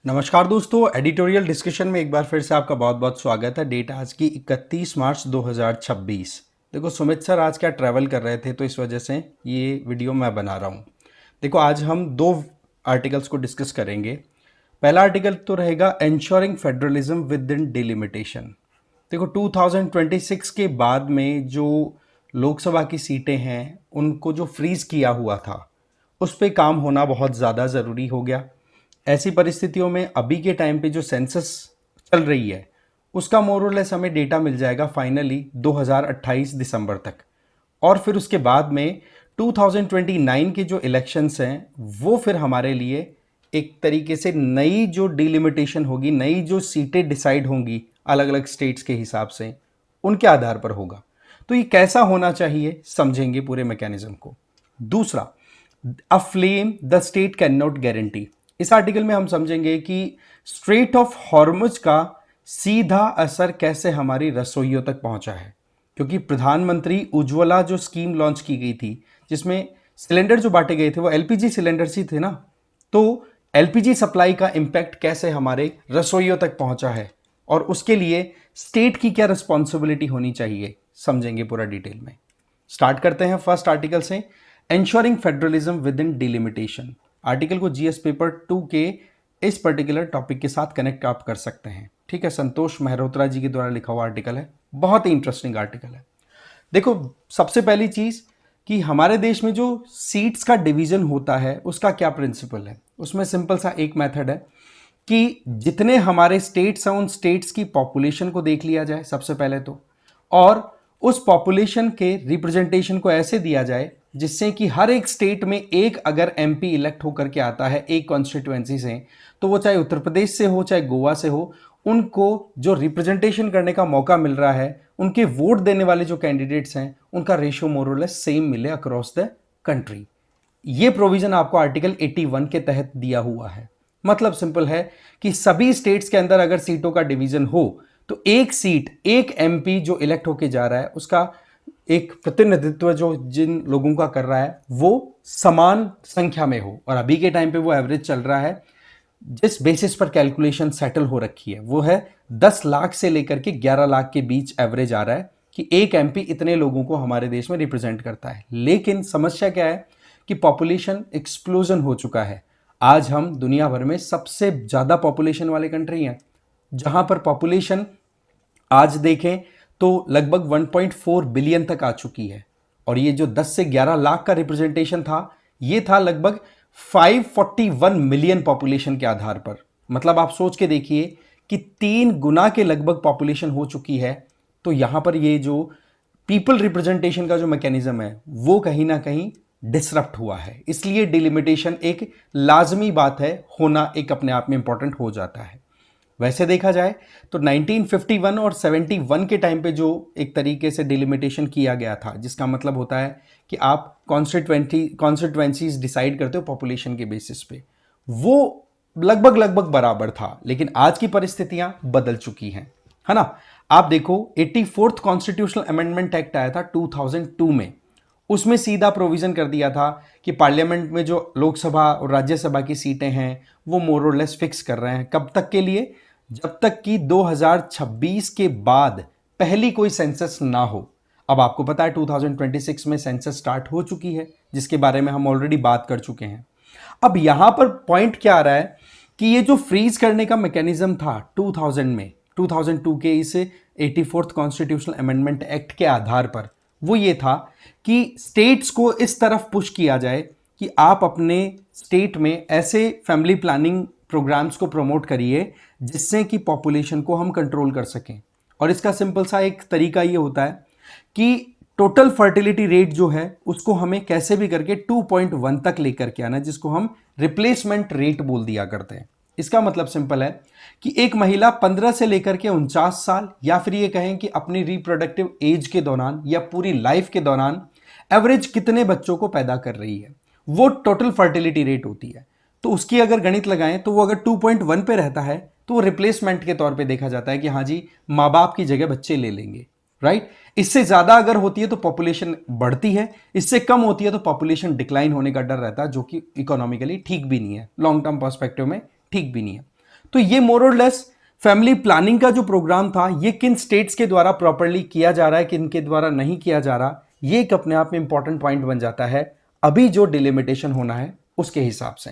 नमस्कार दोस्तों, editorial discussion में एक बार फिर से आपका बहुत बहुत स्वागत है। डेट आज की 31 मार्च 2026। देखो, सुमित सर आज क्या ट्रैवल कर रहे थे तो इस वजह से ये वीडियो मैं बना रहा हूँ। देखो, आज हम दो आर्टिकल्स को डिस्कस करेंगे। पहला आर्टिकल तो रहेगा ensuring federalism with in delimitation. देखो, 2026 के बाद में जो लोकसभा की सीटें हैं उनको जो फ्रीज किया हुआ था उस पे काम होना बहुत ज़्यादा ज़रूरी हो गया। ऐसी परिस्थितियों में अभी के टाइम पे जो सेंसस चल रही है उसका मोरलेस हमें डेटा मिल जाएगा फाइनली 2028 दिसंबर तक। और फिर उसके बाद में 2029 के जो इलेक्शंस हैं वो फिर हमारे लिए एक तरीके से नई जो डिलिमिटेशन होगी, नई जो सीटें डिसाइड होंगी अलग अलग स्टेट्स के हिसाब से, उनके आधार पर होगा। तो ये कैसा होना चाहिए समझेंगे पूरे मैकेनिज्म को। दूसरा, अ flame the state can not guarantee. इस आर्टिकल में हम समझेंगे कि स्ट्रेट ऑफ हॉर्मुज का सीधा असर कैसे हमारी रसोइयों तक पहुंचा है, क्योंकि प्रधानमंत्री उज्ज्वला जो स्कीम लॉन्च की गई थी जिसमें सिलेंडर जो बांटे गए थे वो एलपीजी सिलेंडर्स ही थे ना। तो एलपीजी सप्लाई का इंपैक्ट कैसे हमारे रसोइयों तक पहुंचा है और उसके लिए स्टेट की क्या रिस्पॉन्सिबिलिटी होनी चाहिए, समझेंगे पूरा डिटेल में। स्टार्ट करते हैं फर्स्ट आर्टिकल से, ensuring federalism with in delimitation. Article को जीएस पेपर 2 के इस पर्टिकुलर टॉपिक के साथ कनेक्ट आप कर सकते हैं। ठीक है, संतोष मेहरोत्रा जी के द्वारा लिखा हुआ आर्टिकल है, बहुत ही इंटरेस्टिंग आर्टिकल है। देखो, सबसे पहली चीज कि हमारे देश में जो सीट्स का डिवीजन होता है उसका क्या प्रिंसिपल है। उसमें सिंपल सा एक मेथड है कि जितने हमारे स्टेट्स हैं उन स्टेट्स की पॉपुलेशन को देख लिया जाए सबसे पहले तो, और उस पॉपुलेशन के रिप्रेजेंटेशन को ऐसे दिया जाए जिससे कि हर एक स्टेट में एक अगर एमपी इलेक्ट होकर के आता है एक कॉन्स्टिट्यूएंसी से, तो वो चाहे उत्तर प्रदेश से हो चाहे गोवा से हो, उनको जो रिप्रेजेंटेशन करने का मौका मिल रहा है, उनके वोट देने वाले जो कैंडिडेट्स हैं उनका रेशियो मोरलेस सेम मिले अक्रॉस द कंट्री। ये प्रोविजन आपको आर्टिकल 81 के तहत दिया हुआ है। मतलब सिंपल है कि सभी स्टेट्स के अंदर अगर सीटों का डिवीजन हो तो एक सीट, एक एमपी जो इलेक्ट होके जा रहा है उसका एक प्रतिनिधित्व जो जिन लोगों का कर रहा है वो समान संख्या में हो। और अभी के टाइम पे वो एवरेज चल रहा है, जिस बेसिस पर कैलकुलेशन सेटल हो रखी है वो है 10 लाख से लेकर के 11 लाख के बीच एवरेज आ रहा है कि एक एमपी इतने लोगों को हमारे देश में रिप्रेजेंट करता है। लेकिन समस्या क्या है कि पॉपुलेशन एक्सप्लोजन हो चुका है। आज हम दुनिया भर में सबसे ज्यादा पॉपुलेशन वाले कंट्री हैं, जहां पर पॉपुलेशन आज देखें तो लगभग 1.4 बिलियन तक आ चुकी है। और ये जो 10 से 11 लाख का रिप्रेजेंटेशन था ये था लगभग 541 मिलियन पॉपुलेशन के आधार पर। मतलब आप सोच के देखिए कि 3 गुना के लगभग पॉपुलेशन हो चुकी है। तो यहां पर ये जो पीपल रिप्रेजेंटेशन का जो मैकेनिज्म है वो कहीं ना कहीं डिसरप्ट हुआ है। इसलिए डिलिमिटेशन एक लाजमी बात है, होना एक अपने आप में इंपॉर्टेंट हो जाता है। वैसे देखा जाए तो 1951 और 71 के टाइम पे जो एक तरीके से डिलिमिटेशन किया गया था, जिसका मतलब होता है कि आप कॉन्स्टिट्यूएंसीज डिसाइड करते हो पॉपुलेशन के बेसिस पे, वो लगभग लगभग बराबर था। लेकिन आज की परिस्थितियां बदल चुकी हैं, है ना। आप देखो, 84th कॉन्स्टिट्यूशनल अमेंडमेंट एक्ट आया था 2002 में। उसमें सीधा प्रोविजन कर दिया था कि पार्लियामेंट में जो लोकसभा और राज्यसभा की सीटें हैं वो मोर और लेस फिक्स कर रहे हैं। कब तक के लिए? जब तक कि 2026 के बाद पहली कोई सेंसस ना हो। अब आपको पता है 2026 में सेंसस स्टार्ट हो चुकी है, जिसके बारे में हम ऑलरेडी बात कर चुके हैं। अब यहां पर पॉइंट क्या आ रहा है कि ये जो फ्रीज करने का मैकेनिज्म था 2000 में, 2002 के इस 84th कॉन्स्टिट्यूशनल अमेंडमेंट एक्ट के आधार पर, वो ये था कि स्टेट्स को इस तरफ पुश किया जाए कि आप अपने स्टेट में ऐसे फैमिली प्लानिंग प्रोग्राम्स को प्रमोट करिए जिससे कि पॉपुलेशन को हम कंट्रोल कर सकें। और इसका सिंपल सा एक तरीका ये होता है कि टोटल फर्टिलिटी रेट जो है उसको हमें कैसे भी करके 2.1 तक लेकर के आना, जिसको हम रिप्लेसमेंट रेट बोल दिया करते हैं। इसका मतलब सिंपल है कि एक महिला 15 से लेकर के 49 साल, या फिर ये कहें कि अपनी रिप्रोडक्टिव एज के दौरान या पूरी लाइफ के दौरान एवरेज कितने बच्चों को पैदा कर रही है, वो टोटल फर्टिलिटी रेट होती है। तो उसकी अगर गणित लगाएं तो वो अगर 2.1 पे रहता है तो वो रिप्लेसमेंट के तौर पे देखा जाता है कि हाँ जी, माँ बाप की जगह बच्चे ले लेंगे, राइट। इससे ज्यादा अगर होती है तो पॉपुलेशन बढ़ती है, इससे कम होती है तो पॉपुलेशन डिक्लाइन होने का डर रहता है, जो कि इकोनॉमिकली ठीक भी नहीं है, लॉन्ग टर्म पर्सपेक्टिव में ठीक भी नहीं है। तो ये मोर और लेस फैमिली प्लानिंग का जो प्रोग्राम था, ये किन स्टेट्स के द्वारा प्रॉपरली किया जा रहा है, किन के द्वारा नहीं किया जा रहा, ये एक अपने आप में इंपॉर्टेंट पॉइंट बन जाता है अभी जो डिलिमिटेशन होना है उसके हिसाब से।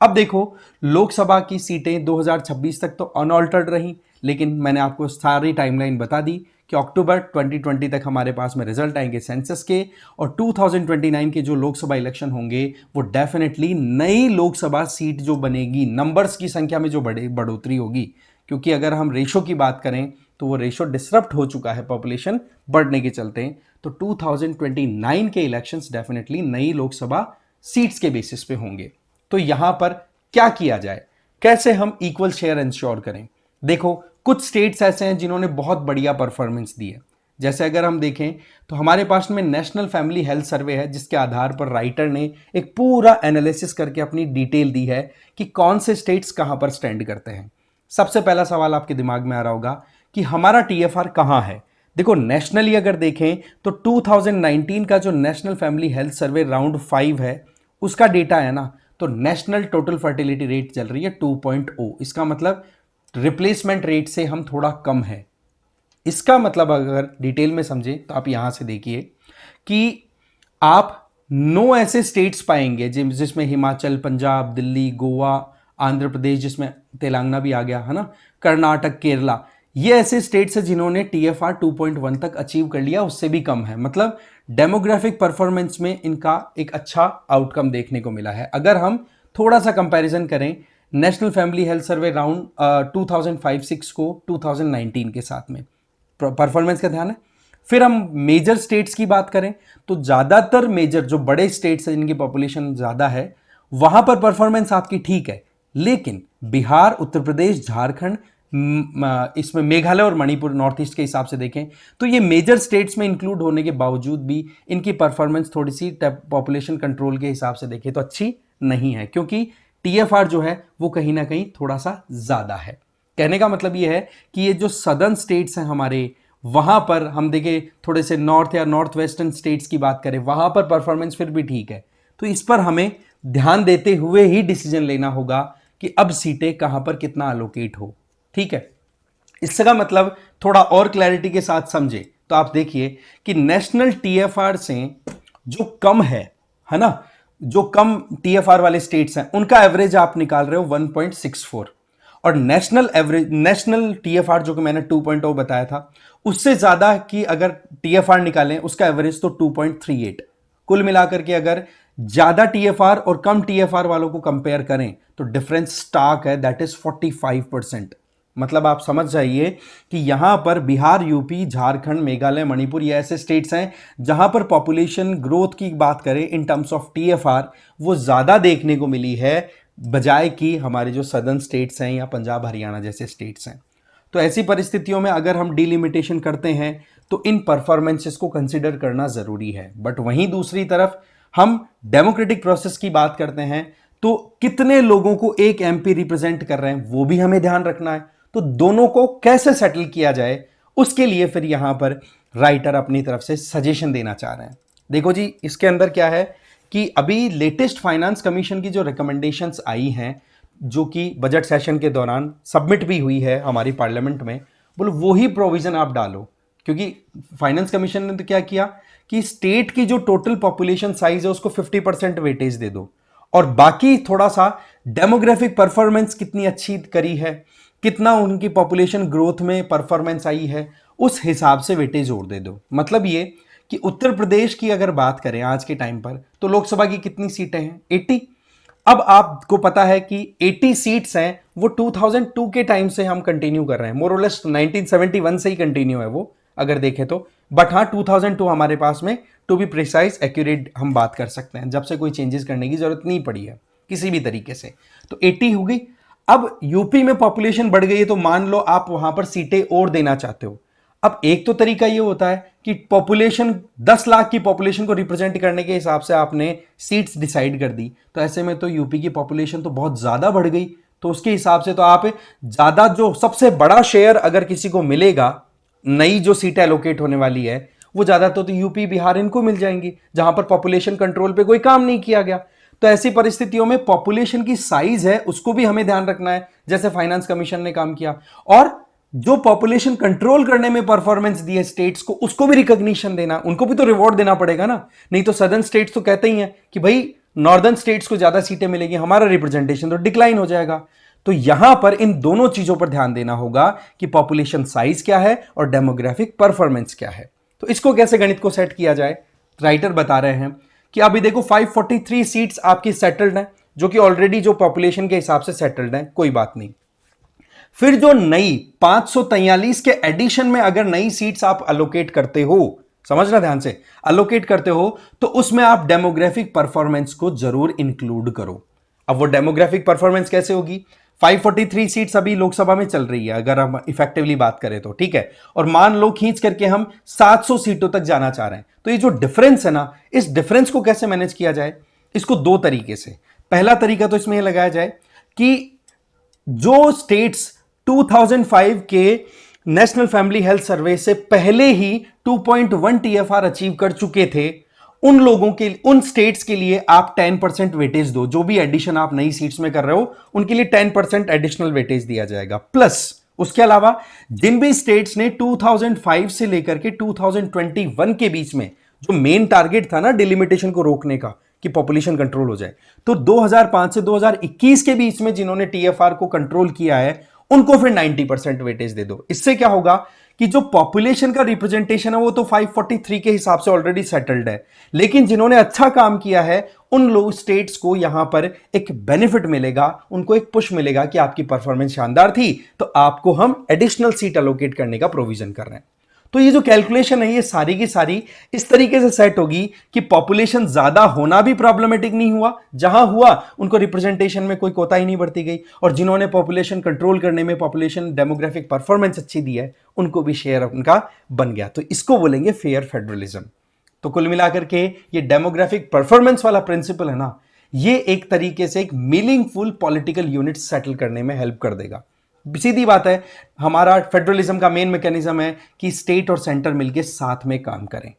अब देखो, लोकसभा की सीटें 2026 तक तो अनऑल्टर्ड रही, लेकिन मैंने आपको सारी टाइमलाइन बता दी कि अक्टूबर 2020 तक हमारे पास में रिजल्ट आएंगे सेंसस के, और 2029 के जो लोकसभा इलेक्शन होंगे वो डेफिनेटली नई लोकसभा सीट जो बनेगी, नंबर्स की संख्या में जो बढ़ोतरी होगी, क्योंकि अगर हम रेशो की बात करें तो वो रेशो डिसरप्ट हो चुका है पॉपुलेशन बढ़ने के चलते। तो 2029 के इलेक्शंस डेफिनेटली नई लोकसभा सीट्स के बेसिस पे होंगे। तो यहां पर क्या किया जाए, कैसे हम इक्वल शेयर इंश्योर करें? देखो, कुछ स्टेट्स ऐसे हैं जिन्होंने बहुत बढ़िया परफॉर्मेंस दी है। जैसे अगर हम देखें तो हमारे पास में नेशनल फैमिली हेल्थ सर्वे है, जिसके आधार पर राइटर ने एक पूरा एनालिसिस करके अपनी डिटेल दी है कि कौन से स्टेट्स कहां पर स्टैंड करते हैं। सबसे पहला सवाल आपके दिमाग में आ रहा होगा कि हमारा टीएफआर कहां है। देखो, नेशनली अगर देखें तो 2019 का जो national family health survey round 5 है, उसका डेटा है ना, तो नेशनल टोटल फर्टिलिटी रेट चल रही है 2.0। इसका मतलब रिप्लेसमेंट रेट से हम थोड़ा कम है। इसका मतलब अगर डिटेल में समझें तो आप यहां से देखिए कि आप 9 ऐसे स्टेट्स पाएंगे जिसमें हिमाचल, पंजाब, दिल्ली, गोवा, आंध्र प्रदेश, जिसमें तेलंगाना भी आ गया है ना, कर्नाटक, केरला, ये ऐसे स्टेट्स हैं जिन्होंने टीएफआर 2.1 तक अचीव कर लिया, उससे भी कम है। मतलब डेमोग्राफिक परफॉर्मेंस में इनका एक अच्छा आउटकम देखने को मिला है। अगर हम थोड़ा सा कंपैरिजन करें national family health survey round 2005-6 को 2019 के साथ में, परफॉर्मेंस का ध्यान है। फिर हम मेजर स्टेट्स की बात करें तो ज्यादातर मेजर जो बड़े स्टेट्स हैं जिनकी पॉपुलेशन ज्यादा है, वहां पर परफॉर्मेंस आपकी ठीक है, लेकिन बिहार, उत्तर प्रदेश, झारखंड, इसमें मेघालय और मणिपुर नॉर्थ ईस्ट के हिसाब से देखें तो ये मेजर स्टेट्स में इंक्लूड होने के बावजूद भी इनकी परफॉर्मेंस थोड़ी सी पॉपुलेशन कंट्रोल के हिसाब से देखें तो अच्छी नहीं है, क्योंकि टीएफआर जो है वो कहीं ना कहीं थोड़ा सा ज्यादा है। कहने का मतलब ये है कि ये जो सदर्न स्टेट्स हैं हमारे, वहां पर हम देखें, थोड़े से नॉर्थ या नॉर्थ वेस्टर्न स्टेट्स की बात करें, वहां पर परफॉर्मेंस फिर भी ठीक है। तो इस पर हमें ध्यान देते हुए ही डिसीजन लेना होगा कि अब सीटें कहां पर कितना अलोकेट हो। ठीक है, इसका मतलब थोड़ा और क्लैरिटी के साथ समझे तो आप देखिए कि नेशनल टीएफआर से जो कम है ना, जो कम टीएफआर वाले स्टेट्स हैं उनका एवरेज आप निकाल रहे हो 1.64, और नेशनल एवरेज, नेशनल टीएफआर जो कि मैंने 2.0 बताया था, उससे ज्यादा की अगर टीएफआर निकालें उसका एवरेज तो 2.38। कुल मिलाकर के अगर ज्यादा टीएफआर और कम टीएफआर वालों को कंपेयर करें तो डिफरेंस स्टार्क है, दैट इज 45%। मतलब आप समझ जाइए कि यहां पर बिहार, यूपी, झारखंड, मेघालय, मणिपुर, ये ऐसे स्टेट्स हैं जहां पर पॉपुलेशन ग्रोथ की बात करें इन टर्म्स ऑफ टीएफआर वो ज्यादा देखने को मिली है, बजाय कि हमारे जो सदर्न स्टेट्स हैं या पंजाब, हरियाणा जैसे स्टेट्स हैं। तो ऐसी परिस्थितियों में अगर हम डिलिमिटेशन करते हैं तो इन परफॉर्मेंसेस को कंसिडर करना जरूरी है। बट वहीं दूसरी तरफ हम डेमोक्रेटिक प्रोसेस की बात करते हैं तो कितने लोगों को एक एमपी रिप्रेजेंट कर रहे हैं वो भी हमें ध्यान रखना है। तो दोनों को कैसे सेटल किया जाए, उसके लिए फिर यहां पर राइटर अपनी तरफ से सजेशन देना चाह रहे हैं। देखो जी, इसके अंदर क्या है कि अभी लेटेस्ट फाइनेंस कमीशन की जो रिकमेंडेशंस आई हैं, जो कि बजट सेशन के दौरान सबमिट भी हुई है हमारी पार्लियामेंट में, बोलो वही प्रोविजन आप डालो। क्योंकि फाइनेंस कमीशन ने तो क्या किया कि स्टेट की जो टोटल पॉपुलेशन साइज है उसको 50% वेटेज दे दो, और बाकी थोड़ा सा डेमोग्राफिक परफॉर्मेंस कितनी अच्छी करी है, कितना उनकी पॉपुलेशन ग्रोथ में परफॉर्मेंस आई है, उस हिसाब से वेटेज और दे दो। मतलब ये कि उत्तर प्रदेश की अगर बात करें आज के टाइम पर तो लोकसभा की कितनी सीटें हैं, 80। अब आपको पता है कि 80 सीट्स हैं वो 2002 के टाइम से हम कंटिन्यू कर रहे हैं, मोर और लेस 1971 से ही कंटिन्यू है वो अगर देखें तो। बट हाँ, 2002 हमारे पास में, टू बी प्रिसाइज एक्यूरेट हम बात कर सकते हैं, जब से कोई चेंजेस करने की जरूरत नहीं पड़ी है किसी भी तरीके से। तो 80 हो गई। अब यूपी में पॉपुलेशन बढ़ गई है तो मान लो आप वहां पर सीटें और देना चाहते हो। अब एक तो तरीका ये होता है कि पॉपुलेशन 10 लाख की पॉपुलेशन को रिप्रेजेंट करने के हिसाब से आपने सीट्स डिसाइड कर दी, तो ऐसे में तो यूपी की पॉपुलेशन तो बहुत ज्यादा बढ़ गई, तो उसके हिसाब से तो आप ज्यादा, जो सबसे बड़ा शेयर अगर किसी को मिलेगा, नई जो सीटें एलोकेट होने वाली है वो ज्यादा तो यूपी, बिहार इनको मिल जाएंगी, जहां पर पॉपुलेशन कंट्रोल पे कोई काम नहीं किया गया। तो ऐसी परिस्थितियों में पॉपुलेशन की साइज है उसको भी हमें ध्यान रखना है, जैसे फाइनेंस कमीशन ने काम किया। और जो पॉपुलेशन कंट्रोल करने में परफॉर्मेंस दी है स्टेट्स को, उसको भी रिकॉग्निशन देना, उनको भी तो रिवॉर्ड देना पड़ेगा ना। नहीं तो सदर्न स्टेट्स तो कहते ही हैं कि भाई नॉर्दर्न स्टेट्स को ज्यादा सीटें मिलेगी, हमारा रिप्रेजेंटेशन तो डिक्लाइन हो जाएगा। तो यहां पर इन दोनों चीजों पर ध्यान देना होगा कि पॉपुलेशन साइज क्या है और डेमोग्राफिक परफॉर्मेंस क्या है। तो इसको कैसे गणित को सेट किया जाए, राइटर बता रहे हैं कि अभी देखो 543 सीट्स आपकी सेटल्ड हैं, जो कि ऑलरेडी जो पॉपुलेशन के हिसाब से सेटल्ड हैं, कोई बात नहीं। फिर जो नई 543 के एडिशन में अगर नई सीट्स आप अलोकेट करते हो, समझना ध्यान से, अलोकेट करते हो तो उसमें आप डेमोग्राफिक परफॉर्मेंस को जरूर इंक्लूड करो। अब वो डेमोग्राफिक परफॉर्मेंस कैसे होगी? 543 सीट्स अभी लोकसभा में चल रही है, अगर हम इफेक्टिवली बात करें तो ठीक है, और मान लो खींच करके हम 700 सीटों तक जाना चाह रहे हैं, तो ये जो डिफरेंस है ना, इस डिफरेंस को कैसे मैनेज किया जाए? इसको दो तरीके से। पहला तरीका तो इसमें यह लगाया जाए कि जो स्टेट्स 2005 के नेशनल फैमिली हेल्थ सर्वे से पहले ही 2.1 टीएफआर अचीव कर चुके थे, उन लोगों के, उन स्टेट्स के लिए आप 10% वेटेज दो। जो भी एडिशन आप नई सीट्स में कर रहे हो उनके लिए 10% एडिशनल वेटेज दिया जाएगा। प्लस उसके अलावा जिन भी स्टेट्स ने 2005 से लेकर के 2021 के बीच में जो मेन टारगेट था ना डिलिमिटेशन को रोकने का, कि पॉपुलेशन कंट्रोल हो जाए, तो 2005 से 2021 के बीच में जिन्होंने टीएफआर को कंट्रोल किया है उनको फिर 90% वेटेज दे दो। इससे क्या होगा कि जो पॉपुलेशन का रिप्रेजेंटेशन है वो तो 543 के हिसाब से ऑलरेडी सेटल्ड है, लेकिन जिन्होंने अच्छा काम किया है उन लोग स्टेट्स को यहां पर एक बेनिफिट मिलेगा, उनको एक पुश मिलेगा कि आपकी परफॉर्मेंस शानदार थी, तो आपको हम एडिशनल सीट अलोकेट करने का प्रोविजन कर रहे हैं। तो ये जो कैलकुलेशन है ये सारी की सारी इस तरीके से सेट होगी कि पॉपुलेशन ज्यादा होना भी प्रॉब्लमेटिक नहीं हुआ, जहां हुआ उनको रिप्रेजेंटेशन में कोई कोताही नहीं बरती गई, और जिन्होंने पॉपुलेशन कंट्रोल करने में पॉपुलेशन डेमोग्राफिक परफॉर्मेंस अच्छी दी है उनको भी शेयर उनका बन गया। तो इसको बोलेंगे फेयर फेडरलिज्म। तो कुल मिलाकर के ये डेमोग्राफिक परफॉर्मेंस वाला प्रिंसिपल है ना, ये एक तरीके से एक मीनिंगफुल पॉलिटिकल यूनिट सेटल करने में हेल्प कर देगा। सीधी बात है, हमारा फेडरलिज्म का मेन मैकेनिज्म है कि स्टेट और सेंटर मिलकर साथ में काम करें,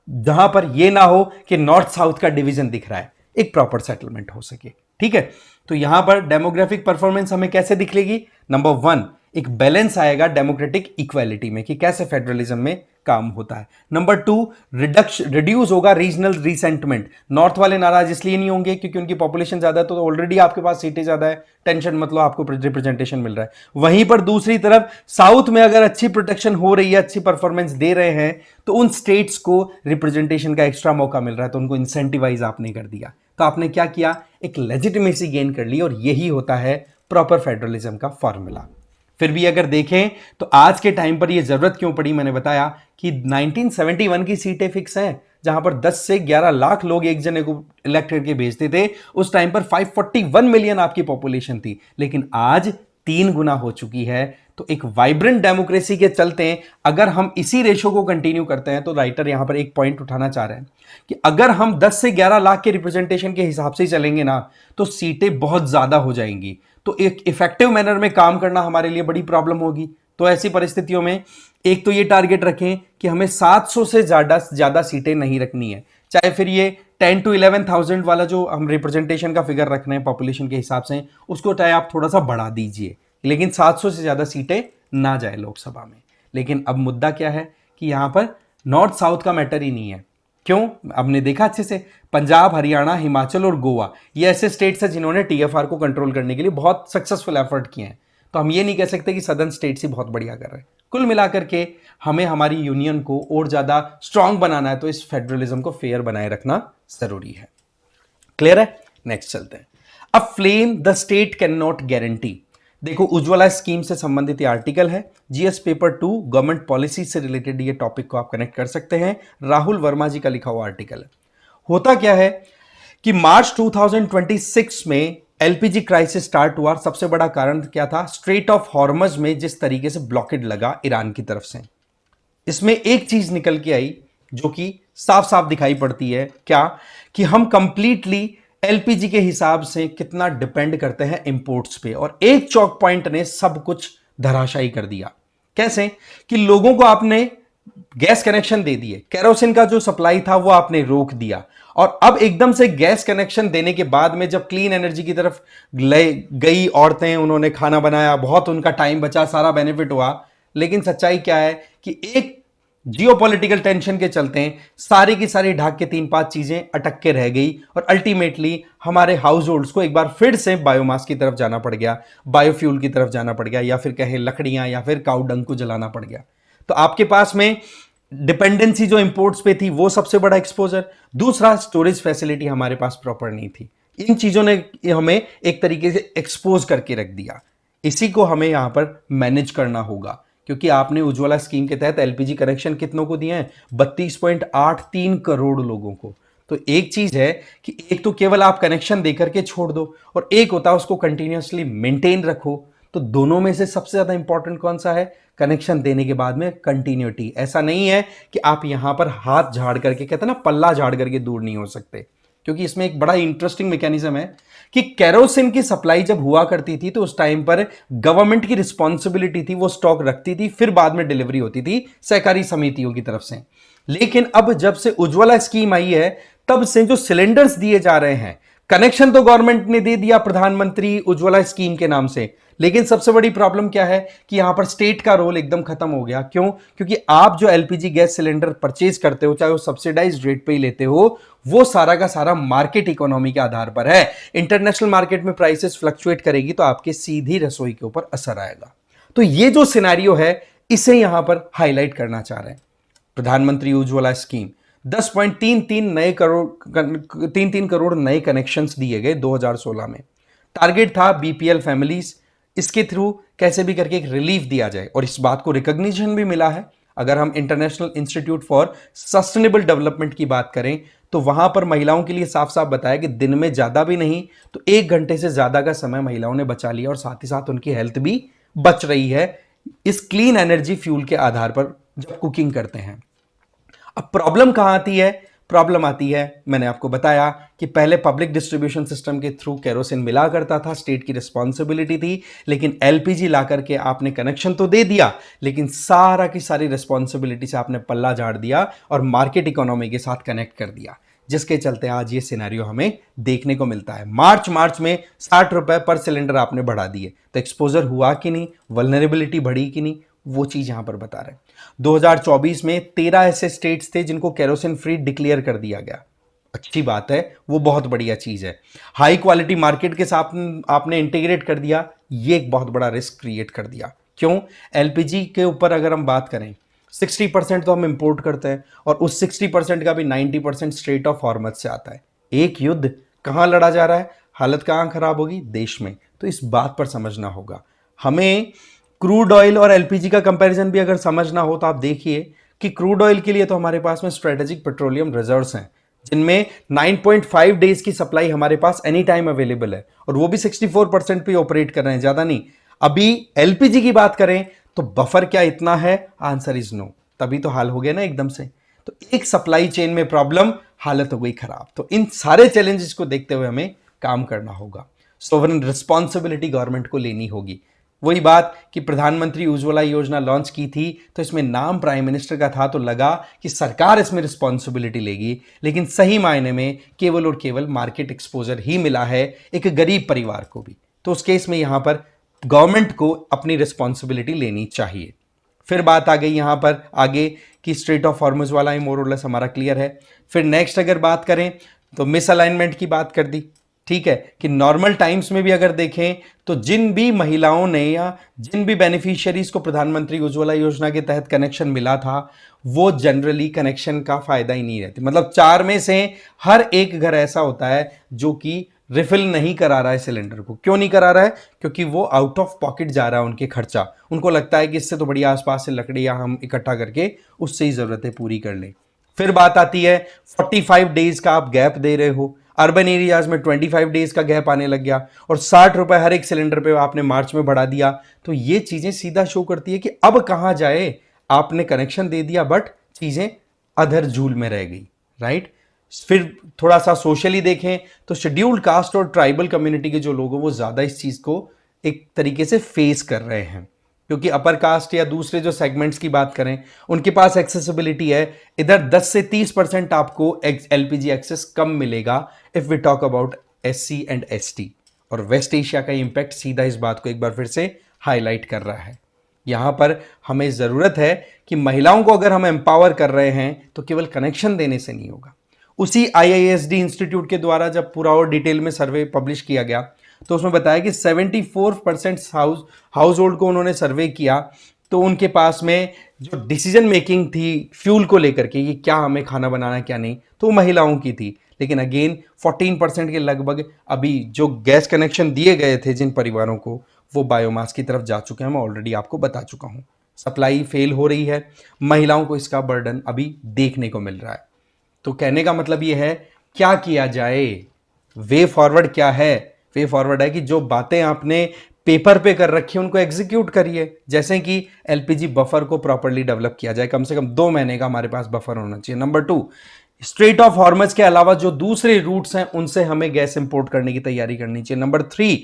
जहां पर यह ना हो कि नॉर्थ साउथ का डिवीजन दिख रहा है, एक प्रॉपर सेटलमेंट हो सके। ठीक है, तो यहां पर डेमोग्राफिक परफॉर्मेंस हमें कैसे दिखेगी? नंबर 1, एक बैलेंस आएगा डेमोक्रेटिक इक्वालिटी में कि कैसे फेडरलिज्म में काम होता है। नंबर 2, रिड्यूस होगा रीजनल रिसेंटमेंट। नॉर्थ वाले नाराज इसलिए नहीं होंगे क्योंकि उनकी पॉपुलेशन ज्यादा है, तो ऑलरेडी आपके पास सीटें ज्यादा है, टेंशन मतलब आपको रिप्रेजेंटेशन मिल रहा है। वहीं पर दूसरी तरफ साउथ में अगर अच्छी प्रोटेक्शन हो रही है, अच्छी परफॉर्मेंस दे रहे हैं, तो उन स्टेट्स को रिप्रेजेंटेशन का एक्स्ट्रा मौका मिल रहा है, तो उनको इंसेंटिवाइज आपने कर दिया। तो आपने क्या किया? एक लेजिटिमेसी गेन कर ली, और यही होता है प्रॉपर फेडरलिज्म का फॉर्मूला। फिर भी अगर देखें तो आज के टाइम पर यह जरूरत क्यों पड़ी, मैंने बताया कि 1971 की सीटें फिक्स हैं, जहां पर 10 से 11 लाख लोग एक जने को इलेक्ट करके भेजते थे। उस टाइम पर 541 मिलियन आपकी पॉपुलेशन थी, लेकिन आज 3 गुना हो चुकी है। तो एक वाइब्रेंट डेमोक्रेसी के चलते अगर हम इसी रेशो को कंटिन्यू करते हैं, तो राइटर यहां पर एक पॉइंट उठाना चाह रहे हैं कि अगर हम 10 से 11 लाख के रिप्रेजेंटेशन के हिसाब से चलेंगे ना, तो सीटें बहुत ज्यादा हो जाएंगी, तो एक इफेक्टिव मैनर में काम करना हमारे लिए बड़ी प्रॉब्लम होगी। तो ऐसी परिस्थितियों में एक तो ये टारगेट रखें कि हमें 700 से ज्यादा सीटें नहीं रखनी है, चाहे फिर ये 10 to 11,000 वाला जो हम रिप्रेजेंटेशन का फिगर रख रहे हैं पॉपुलेशन के हिसाब से, उसको चाहे आप थोड़ा सा बढ़ा दीजिए, लेकिन 700 से ज्यादा सीटें ना जाए लोकसभा में। लेकिन अब मुद्दा क्या है कि यहां पर नॉर्थ साउथ का मैटर ही नहीं है। क्यों? आपने देखा अच्छे से, पंजाब, हरियाणा, हिमाचल और गोवा ये ऐसे स्टेट्स हैं जिन्होंने टीएफआर को कंट्रोल करने के लिए बहुत सक्सेसफुल एफर्ट किए हैं। तो हम ये नहीं कह सकते कि सदर्न स्टेट्स ही बहुत बढ़िया कर रहे हैं। कुल मिलाकर के हमें हमारी यूनियन को और ज्यादा स्ट्रांग बनाना है, तो इस फेडरलिज्म को फेयर बनाए रखना जरूरी है। क्लियर है? नेक्स्ट चलते हैं। अ flame the state can not guarantee. देखो, उज्ज्वला स्कीम से संबंधित ये आर्टिकल है, जीएस पेपर 2 गवर्नमेंट पॉलिसी से रिलेटेड ये टॉपिक को आप कनेक्ट कर सकते हैं। राहुल वर्मा जी का लिखा हुआ आर्टिकल है। होता क्या है कि मार्च 2026 में एलपीजी क्राइसिस स्टार्ट हुआ। सबसे बड़ा कारण क्या था? स्ट्रेट ऑफ हॉर्मज में जिस तरीके से ब्लॉकेड लगा ईरान की तरफ से, इसमें एक चीज निकल के आई जो कि साफ साफ दिखाई पड़ती है, क्या कि हम कंप्लीटली एलपीजी के हिसाब से कितना डिपेंड करते हैं इंपोर्ट्स पे, और एक चौक पॉइंट ने सब कुछ धराशायी कर दिया। कैसे? कि लोगों को आपने गैस कनेक्शन दे दिए, केरोसिन का जो सप्लाई था वो आपने रोक दिया, और अब एकदम से गैस कनेक्शन देने के बाद में जब क्लीन एनर्जी की तरफ ले गई औरतें, उन्होंने खाना बनाया, बहुत उनका टाइम बचा, सारा बेनिफिट हुआ, लेकिन सच्चाई क्या है कि एक जियोपॉलिटिकल टेंशन के चलते सारी की सारी ढाक के 3-5 चीजें अटक के रह गई और अल्टीमेटली हमारे हाउस होल्ड्स को एक बार फिर से बायोमास की तरफ जाना पड़ गया, बायोफ्यूल की तरफ जाना पड़ गया, या फिर कहें लकड़ियां या फिर काऊ डंग को जलाना पड़ गया। तो आपके पास में डिपेंडेंसी जो इंपोर्ट्स पे थी वो सबसे बड़ा एक्सपोजर, दूसरा स्टोरेज फैसिलिटी हमारे पास प्रॉपर नहीं थी। इन चीजों ने हमें एक तरीके से एक्सपोज करके रख दिया। इसी को हमें यहां पर मैनेज करना होगा, क्योंकि आपने उज्ज्वला स्कीम के तहत एलपीजी कनेक्शन कितनों को दिए हैं? 32.83 करोड़ लोगों को। तो एक चीज है कि एक तो केवल आप कनेक्शन देकर के छोड़ दो, और एक होता है उसको कंटिन्यूअसली मेंटेन रखो। तो दोनों में से सबसे ज्यादा इंपॉर्टेंट कौन सा है? कनेक्शन देने के बाद में कंटिन्यूटी। ऐसा नहीं है कि आप यहां पर हाथ झाड़ करके, कहते हैं ना, पल्ला झाड़ करके दूर नहीं हो सकते, क्योंकि इसमें एक बड़ा इंटरेस्टिंग मैकेनिज्म है कि कैरोसिन की सप्लाई जब हुआ करती थी तो उस टाइम पर गवर्नमेंट की रिस्पॉन्सिबिलिटी थी, वो स्टॉक रखती थी, फिर बाद में डिलीवरी होती थी सहकारी समितियों की तरफ से। लेकिन अब जब से उज्ज्वला स्कीम आई है, तब से जो सिलेंडर्स दिए जा रहे हैं, कनेक्शन तो गवर्नमेंट ने दे दिया प्रधानमंत्री उज्ज्वला स्कीम के नाम से, लेकिन सबसे बड़ी प्रॉब्लम क्या है कि यहां पर स्टेट का रोल एकदम खत्म हो गया। क्यों? क्योंकि आप जो एलपीजी गैस सिलेंडर परचेज करते हो, चाहे वो सब्सिडाइज्ड रेट पे ही लेते हो, वो सारा का सारा मार्केट इकोनॉमी के आधार पर है। इंटरनेशनल मार्केट में प्राइसेस फ्लक्चुएट करेगी तो आपके सीधी रसोई के ऊपर असर आएगा। तो ये जो सिनेरियो है, इसे यहां पर हाईलाइट करना चाह रहे हैं। प्रधानमंत्री उज्ज्वला स्कीम 10.33 नए करोड़ 33 करोड़ नए कनेक्शंस दिए गए 2016 में। टारगेट था बीपीएल फैमिलीज, इसके थ्रू कैसे भी करके एक रिलीफ दिया जाए, और इस बात को रिकॉग्निशन भी मिला है। अगर हम international institute for sustainable development की बात करें तो वहां पर महिलाओं के लिए साफ साफ बताया कि दिन में ज्यादा भी नहीं तो 1 घंटे से ज्यादा का समय महिलाओं ने बचा लिया, और साथ ही साथ उनकी हेल्थ भी बच रही है इस क्लीन एनर्जी फ्यूल के आधार पर जब कुकिंग करते हैं। अब प्रॉब्लम कहां आती है? प्रॉब्लम आती है, मैंने आपको बताया कि पहले पब्लिक डिस्ट्रीब्यूशन सिस्टम के थ्रू केरोसिन मिला करता था, स्टेट की रिस्पॉन्सिबिलिटी थी, लेकिन एलपीजी ला करके आपने कनेक्शन तो दे दिया, लेकिन सारा की सारी रिस्पॉन्सिबिलिटी से आपने पल्ला झाड़ दिया और मार्केट इकोनॉमी के साथ कनेक्ट कर दिया, जिसके चलते आज ये सिनेरियो हमें देखने को मिलता है। मार्च में 60 रुपए पर सिलेंडर आपने बढ़ा दिए, तो एक्सपोजर हुआ कि नहीं, वल्नरेबिलिटी बढ़ी कि नहीं, वो चीज यहां पर बता रहे हैं। 2024 में 13 ऐसे स्टेट्स थे जिनको केरोसिन फ्री डिक्लेयर कर दिया गया। अच्छी बात है, वो बहुत बढ़िया चीज है। हाई क्वालिटी मार्केट के साथ आपने इंटीग्रेट कर दिया, ये एक बहुत बड़ा रिस्क क्रिएट कर दिया। क्यों? एलपीजी के ऊपर अगर हम बात करें, 60% तो हम इंपोर्ट करते हैं, और उस 60% का भी 90% स्ट्रेट ऑफ हॉर्मज से आता है। एक युद्ध कहां लड़ा जा रहा है, हालत कहां खराब होगी? देश में। तो इस बात पर समझना होगा हमें। क्रूड ऑयल और एलपीजी का कंपैरिजन भी अगर समझना हो तो आप देखिए कि क्रूड ऑयल के लिए तो हमारे पास में स्ट्रेटेजिक पेट्रोलियम रिजर्व्स हैं, जिनमें 9.5 डेज की सप्लाई हमारे पास एनी टाइम अवेलेबल है, और वो भी 64% पे ऑपरेट कर रहे हैं, ज्यादा नहीं। अभी एलपीजी की बात करें तो बफर क्या इतना है? Answer is no. तभी तो हाल हो गया ना एकदम से। तो एक सप्लाई चेन में प्रॉब्लम, हालत हो गई खराब। तो इन सारे चैलेंजेस को देखते हुए हमें काम करना होगा, सोवरेन रिस्पॉन्सिबिलिटी गवर्नमेंट को लेनी होगी। वही बात कि प्रधानमंत्री उज्ज्वला योजना लॉन्च की थी तो इसमें नाम प्राइम मिनिस्टर का था, तो लगा कि सरकार इसमें रिस्पॉन्सिबिलिटी लेगी, लेकिन सही मायने में केवल और केवल मार्केट एक्सपोजर ही मिला है एक गरीब परिवार को भी। तो उस केस में यहां पर गवर्नमेंट को अपनी रिस्पॉन्सिबिलिटी लेनी चाहिए। फिर बात आ गई यहां पर आगे कि स्ट्रेट ऑफ हॉर्मुज वाला ही मोर और लेस हमारा क्लियर है। फिर नेक्स्ट अगर बात करें तो मिस अलाइनमेंट की बात कर दी, ठीक है, कि नॉर्मल टाइम्स में भी अगर देखें तो जिन भी महिलाओं ने या जिन भी बेनिफिशियरीज को प्रधानमंत्री उज्ज्वला योजना के तहत कनेक्शन मिला था, वो जनरली कनेक्शन का फायदा ही नहीं रहती। मतलब 4 में से हर एक घर ऐसा होता है जो कि रिफिल नहीं करा रहा है सिलेंडर को। क्यों नहीं करा रहा है? क्योंकि वो आउट ऑफ पॉकेट जा रहा है उनके खर्चा। उनको लगता है कि इससे तो बढ़िया आसपास से लकड़ियां हम इकट्ठा करके उससे ही जरूरतें पूरी कर लें। फिर बात आती है 45 डेज का आप गैप दे रहे हो, अर्बन एरियाज में 25 डेज का गैप आने लग गया, और 60 रुपए हर एक सिलेंडर पे आपने मार्च में बढ़ा दिया। तो ये चीजें सीधा शो करती है कि अब कहां जाए। आपने कनेक्शन दे दिया बट चीजें अधर झूल में रह गई, राइट। फिर थोड़ा सा सोशली देखें तो शेड्यूल्ड कास्ट और ट्राइबल कम्युनिटी के जो लोग हैं वो ज्यादा इस चीज को एक तरीके से फेस कर रहे हैं। क्योंकि अपर कास्ट या दूसरे जो सेगमेंट्स की बात करें उनके पास एक्सेसिबिलिटी है। इधर 10 से 30% आपको एलपीजी एक्सेस कम मिलेगा if we talk about SC and ST. और वेस्ट एशिया का इंपैक्ट सीधा इस बात को एक बार फिर से हाईलाइट कर रहा है। यहां पर हमें ज़रूरत है कि महिलाओं को अगर हम एम्पावर कर रहे हैं तो केवल कनेक्शन देने से नहीं होगा। उसी आईआईएसडी इंस्टीट्यूट के द्वारा जब पूरा और डिटेल में सर्वे पब्लिश किया गया तो उसमें बताया कि 74% हाउस होल्ड को उन्होंने सर्वे किया, तो उनके पास में जो डिसीजन मेकिंग थी फ्यूल को लेकर के, ये क्या हमें खाना बनाना है क्या नहीं, तो वो महिलाओं की थी। लेकिन अगेन 14% के लगभग अभी जो गैस कनेक्शन दिए गए थे जिन परिवारों को, वो बायोमास की तरफ जा चुके हैं। मैं ऑलरेडी आपको बता चुका हूं। सप्लाई फेल हो रही है, महिलाओं को इसका बर्डन अभी देखने को मिल रहा है। तो कहने का मतलब यह है, क्या किया जाए, वे फॉरवर्ड क्या है? वे फॉरवर्ड है कि जो बातें आपने पेपर पे कर रखी है उनको एग्जीक्यूट करिए। जैसे कि एलपीजी बफर को प्रॉपर्ली डेवलप किया जाए, कम से कम 2 महीने का हमारे पास बफर होना चाहिए। नंबर 2, स्ट्रेट ऑफ हॉर्मज के अलावा जो दूसरे रूट्स हैं उनसे हमें गैस इंपोर्ट करने की तैयारी करनी चाहिए। नंबर 3,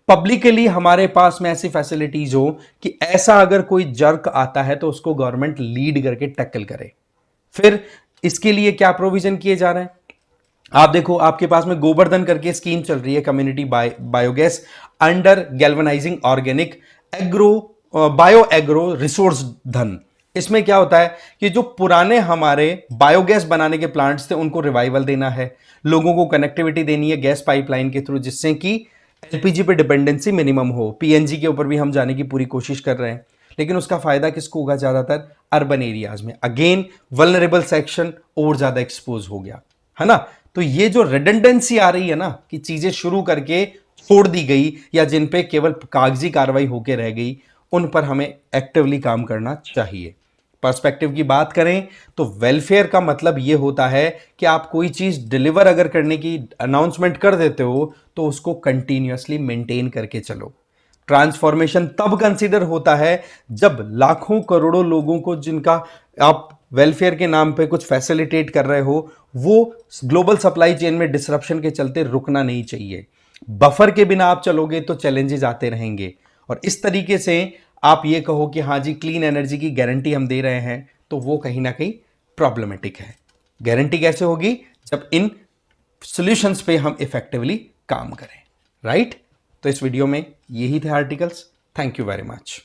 पब्लिकली हमारे पास में ऐसी फैसिलिटीज हो कि ऐसा अगर कोई जर्क आता है तो उसको गवर्नमेंट लीड करके टैकल करे। फिर इसके लिए क्या प्रोविजन किए जा रहे हैं? आप देखो, आपके पास में गोवर्धन करके स्कीम चल रही है, community biogas under galvanising organic agro bio agro resource धन। इसमें क्या होता है कि जो पुराने हमारे बायोगैस बनाने के प्लांट्स थे उनको रिवाइवल देना है, लोगों को कनेक्टिविटी देनी है गैस पाइपलाइन के थ्रू, जिससे कि एलपीजी पे डिपेंडेंसी मिनिमम हो। पीएनजी के ऊपर भी हम जाने की पूरी कोशिश कर रहे हैं, लेकिन उसका फायदा किसको होगा? ज्यादातर अर्बन एरियाज में। अगेन वल्नरेबल सेक्शन और ज्यादा एक्सपोज हो गया है ना। तो ये जो रिडंडेंसी आ रही है ना, कि चीजें शुरू करके छोड़ दी गई या जिन पे केवल कागजी कार्रवाई होकर रह गई, उन पर हमें एक्टिवली काम करना चाहिए। पर्सपेक्टिव की बात करें तो वेलफेयर का मतलब यह होता है कि आप कोई चीज डिलीवर अगर करने की अनाउंसमेंट कर देते हो तो उसको कंटिन्यूअसली मेंटेन करके चलो। ट्रांसफॉर्मेशन तब कंसीडर होता है जब लाखों करोड़ों लोगों को जिनका आप वेलफेयर के नाम पे कुछ फैसिलिटेट कर रहे हो, वो ग्लोबल सप्लाई चेन में डिसरप्शन के चलते रुकना नहीं चाहिए। बफर के बिना आप चलोगे तो चैलेंजेस आते रहेंगे। और इस तरीके से आप ये कहो कि हाँ जी क्लीन एनर्जी की गारंटी हम दे रहे हैं, तो वो कहीं ना कहीं प्रॉब्लमेटिक है। गारंटी कैसे होगी? जब इन सॉल्यूशंस पे हम इफेक्टिवली काम करें, राइट? तो इस वीडियो में यही थे articles. Thank you very much.